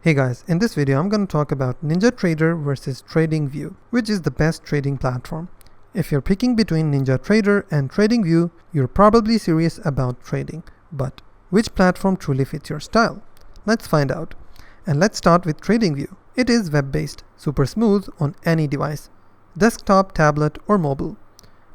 Hey guys, in this video I'm going to talk about NinjaTrader versus TradingView, which is the best trading platform. If you're picking between NinjaTrader and TradingView, you're probably serious about trading. But which platform truly fits your style? Let's find out. And let's start with TradingView. It is web-based, super smooth on any device, desktop, tablet, or mobile.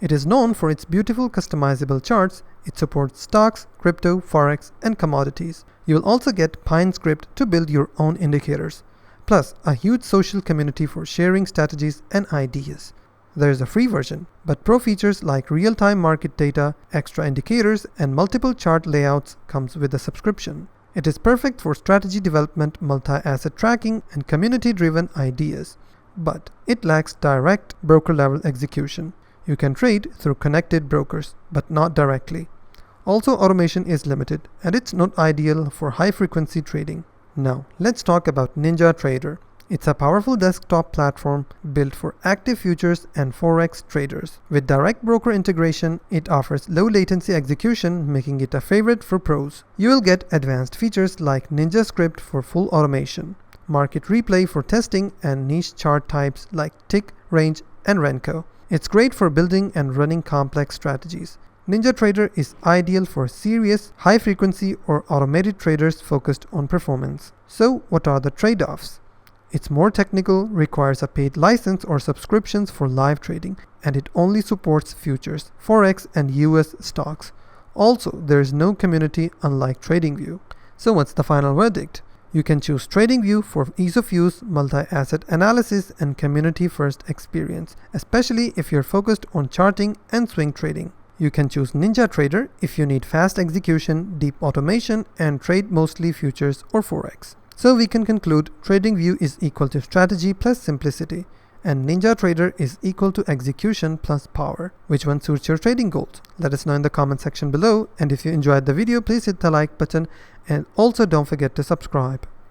It is known for its beautiful customizable charts. It supports stocks, crypto, forex, and commodities. You will also get NinjaScript to build your own indicators, plus a huge social community for sharing strategies and ideas. There is a free version, but pro features like real-time market data, extra indicators, and multiple chart layouts comes with a subscription. It is perfect for strategy development, multi-asset tracking, and community-driven ideas, but it lacks direct broker-level execution. You can trade through connected brokers, but not directly. Also, automation is limited, and it's not ideal for high-frequency trading. Now, let's talk about NinjaTrader. It's a powerful desktop platform built for active futures and forex traders. With direct broker integration, it offers low-latency execution, making it a favorite for pros. You will get advanced features like NinjaScript for full automation, market replay for testing, and niche chart types like tick, range, and Renko. It's great for building and running complex strategies. NinjaTrader is ideal for serious, high-frequency or automated traders focused on performance. So, what are the trade-offs? It's more technical, requires a paid license or subscriptions for live trading, and it only supports futures, forex, and US stocks. Also, there is no community unlike TradingView. So what's the final verdict? You can choose TradingView for ease of use, multi-asset analysis, and community-first experience, especially if you're focused on charting and swing trading. You can choose NinjaTrader if you need fast execution, deep automation, and trade mostly futures or forex. So we can conclude TradingView is equal to strategy plus simplicity, and NinjaTrader is equal to execution plus power. Which one suits your trading goals? Let us know in the comment section below, and if you enjoyed the video, please hit the like button, and also don't forget to subscribe.